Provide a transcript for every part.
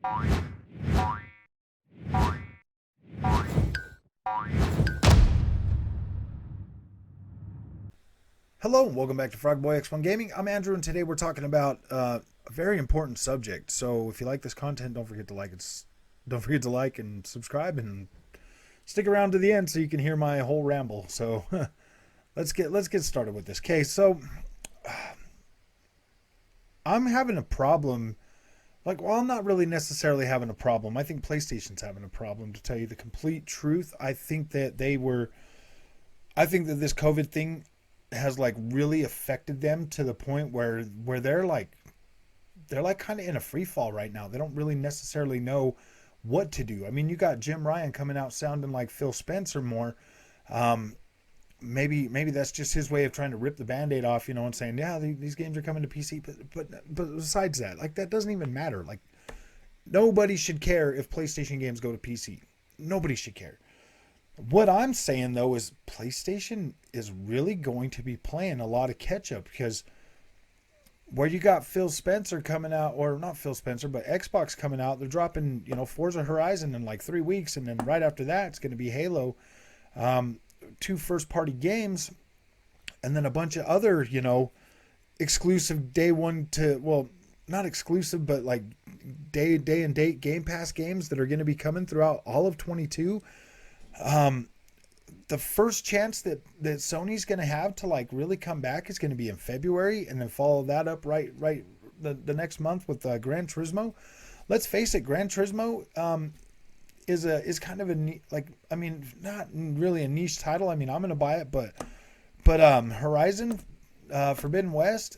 Hello and welcome back to Frogboy X1 Gaming. I'm Andrew and today we're talking about a very important subject. So if you like this content, don't forget to like and subscribe and stick around to the end so you can hear my whole ramble. So let's get started with this. Okay, so I'm having a problem. Well, I'm not really necessarily having a problem. I think PlayStation's having a problem, to tell you the complete truth. I think that this COVID thing has really affected them to the point where they're kind of in a free fall right now. They don't really necessarily know what to do. I mean, you got Jim Ryan coming out sounding like Phil Spencer more. Maybe that's just his way of trying to rip the Band-Aid off, and saying, yeah, these games are coming to PC. But besides that, that doesn't even matter. Nobody should care if PlayStation games go to PC. Nobody should care. What I'm saying, though, is PlayStation is really going to be playing a lot of catch-up, because where you got Phil Spencer coming out, or not Phil Spencer, but Xbox coming out, they're dropping, Forza Horizon in 3 weeks, and then right after that, it's going to be Halo, 2 first-party games, and then a bunch of other, exclusive day one to, well, not exclusive, but day and date Game Pass games that are going to be coming throughout all of 22. The first chance that Sony's going to have to really come back is going to be in February, and then follow that up right the next month with Gran Turismo. Let's face it, Gran Turismo is kind of not really a niche title. I mean, I'm going to buy it, but Horizon Forbidden West,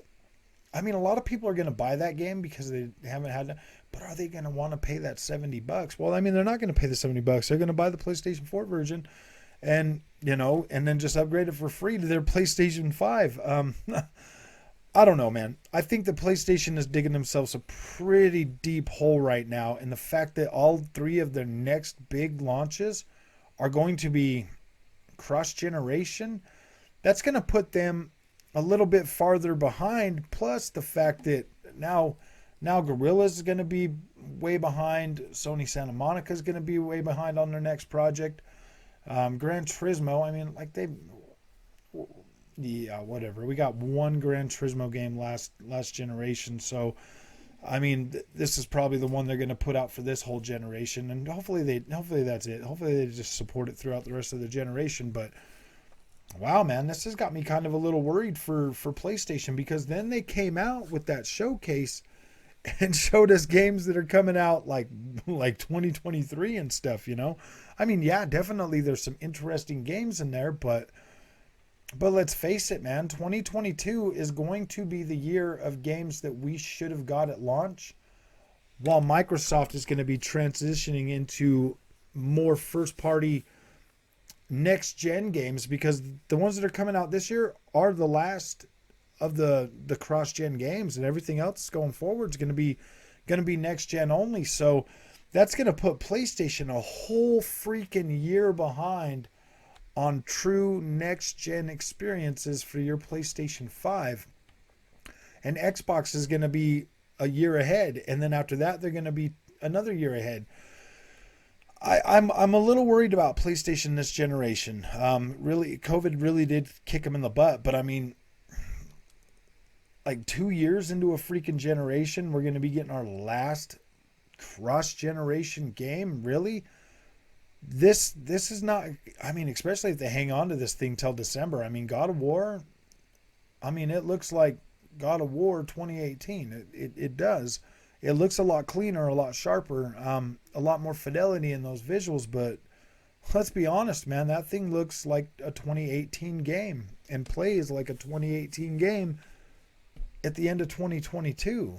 I mean, a lot of people are going to buy that game because they haven't had it. But are they going to want to pay that $70? Well, I mean, they're not going to pay the $70. They're going to buy the PlayStation 4 version and then just upgrade it for free to their PlayStation 5. I don't know, man. I think the PlayStation is digging themselves a pretty deep hole right now. And the fact that all 3 of their next big launches are going to be cross-generation, that's going to put them a little bit farther behind. Plus the fact that now Guerrilla's is going to be way behind. Sony Santa Monica is going to be way behind on their next project. Gran Turismo, I mean, whatever. We got one Gran Turismo game last generation, so I mean, this is probably the one they're going to put out for this whole generation, and hopefully that's it. Hopefully they just support it throughout the rest of the generation. But wow, man, this has got me kind of a little worried for PlayStation, because then they came out with that showcase and showed us games that are coming out like 2023 and stuff, I mean, yeah, definitely there's some interesting games in there, but let's face it, man, 2022 is going to be the year of games that we should have got at launch, while Microsoft is going to be transitioning into more first-party next-gen games, because the ones that are coming out this year are the last of the cross-gen games, and everything else going forward is going to be next-gen only. So that's going to put PlayStation a whole freaking year behind on true next-gen experiences for your PlayStation 5. And Xbox is going to be a year ahead, and then after that they're going to be another year ahead. I'm a little worried about PlayStation this generation. Really, COVID really did kick them in the butt, but I mean, 2 years into a freaking generation, we're going to be getting our last cross-generation game. Really, this is not. I mean, especially if they hang on to this thing till December. I mean, God of War. I mean, it looks like God of War 2018. It does. It looks a lot cleaner, a lot sharper, a lot more fidelity in those visuals. But let's be honest, man, that thing looks like a 2018 game and plays like a 2018 game at the end of 2022.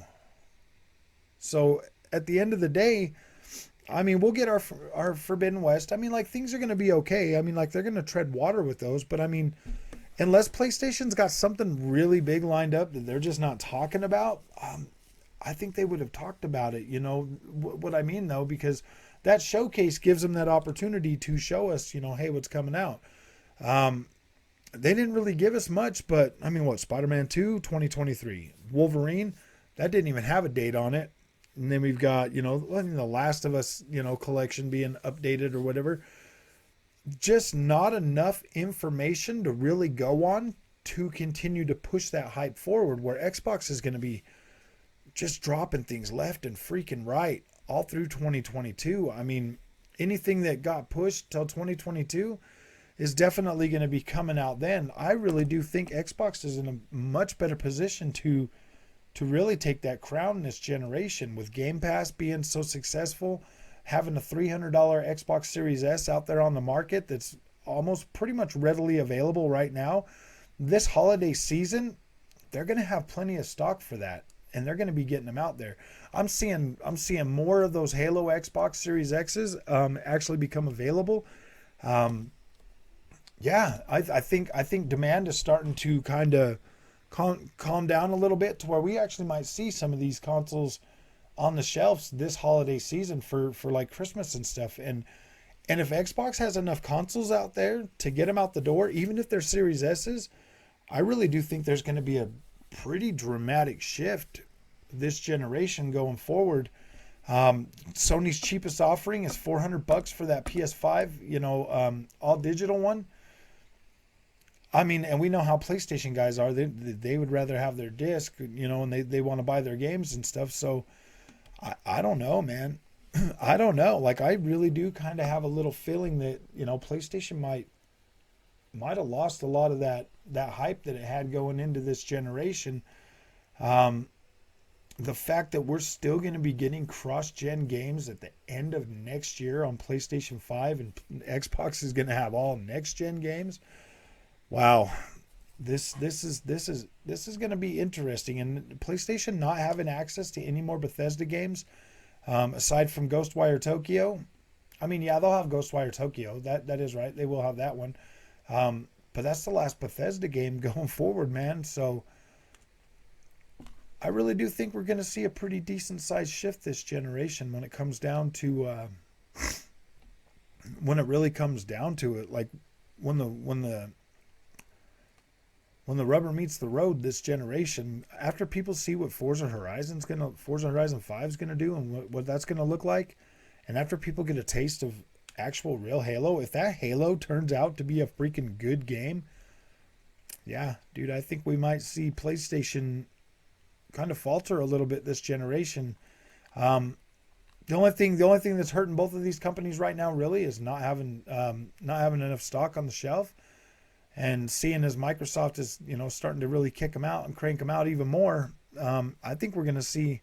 So at the end of the day, I mean, we'll get our Forbidden West. I mean, things are going to be okay. I mean, they're going to tread water with those. But I mean, unless PlayStation's got something really big lined up that they're just not talking about, I think they would have talked about it. What I mean, though, because that showcase gives them that opportunity to show us, hey, what's coming out. They didn't really give us much, but I mean, Spider-Man 2, 2023. Wolverine, that didn't even have a date on it. And then we've got, the Last of Us, collection being updated or whatever. Just not enough information to really go on to continue to push that hype forward, where Xbox is going to be just dropping things left and freaking right all through 2022. I mean, anything that got pushed till 2022 is definitely going to be coming out then. I really do think Xbox is in a much better position to really take that crown this generation, with Game Pass being so successful, having a $300 Xbox Series S out there on the market that's almost pretty much readily available right now. This holiday season, they're going to have plenty of stock for that, and they're going to be getting them out there. I'm seeing more of those Halo Xbox Series X's actually become available. Yeah, I think demand is starting to kind of calm down a little bit, to where we actually might see some of these consoles on the shelves this holiday season for like Christmas and stuff. And if Xbox has enough consoles out there to get them out the door, even if they're Series S's, I really do think there's going to be a pretty dramatic shift this generation going forward. Sony's cheapest offering is $400 for that PS5, all digital one. I mean, and we know how PlayStation guys are. They would rather have their disc, and they want to buy their games and stuff. So I don't know, man. I don't know. Like, I really do kind of have a little feeling that, PlayStation might have lost a lot of that hype that it had going into this generation. The fact that we're still going to be getting cross-gen games at the end of next year on PlayStation 5, and Xbox is going to have all next-gen games. Wow, this is going to be interesting. And PlayStation not having access to any more Bethesda games, aside from Ghostwire Tokyo. I mean, yeah, they'll have Ghostwire Tokyo. That is right. They will have that one. But that's the last Bethesda game going forward, man. So I really do think we're going to see a pretty decent sized shift this generation when it comes down to when it really comes down to it. Like when the rubber meets the road this generation, after people see what Forza Horizon 5 is gonna do, and what that's gonna look like, and after people get a taste of actual real Halo, if that Halo turns out to be a freaking good game, yeah, dude, I think we might see PlayStation kind of falter a little bit this generation. The only thing that's hurting both of these companies right now really is not having enough stock on the shelf. And seeing as Microsoft is, starting to really kick them out and crank them out even more, I think we're going to see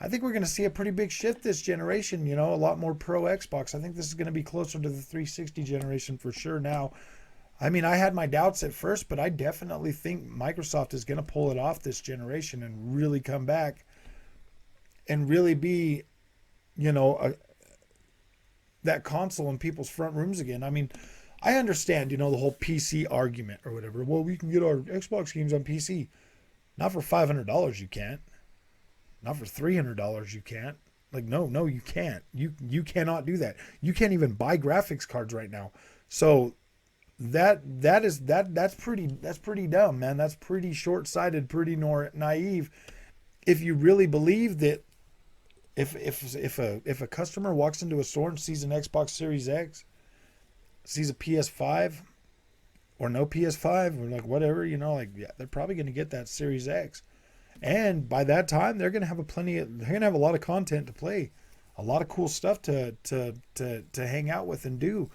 a pretty big shift this generation. A lot more pro Xbox. I think this is going to be closer to the 360 generation for sure now. I mean, I had my doubts at first, but I definitely think Microsoft is going to pull it off this generation and really come back and really be, that console in people's front rooms again. I mean, I understand, the whole PC argument or whatever. Well, we can get our Xbox games on PC. Not for $500 you can't. Not for $300 you can't. Like, no, you can't. You cannot do that. You can't even buy graphics cards right now. So that's pretty dumb, man. That's pretty short-sighted, pretty naive. If you really believe that if a customer walks into a store and sees an Xbox Series X, sees a PS5 or no PS5 or like whatever, yeah, they're probably going to get that Series X. And by that time, they're going to have a lot of content to play, a lot of cool stuff to hang out with and do.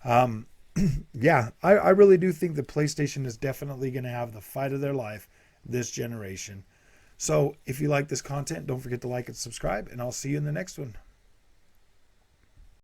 Yeah, I really do think that PlayStation is definitely going to have the fight of their life this generation. So if you like this content, don't forget to like and subscribe, and I'll see you in the next one.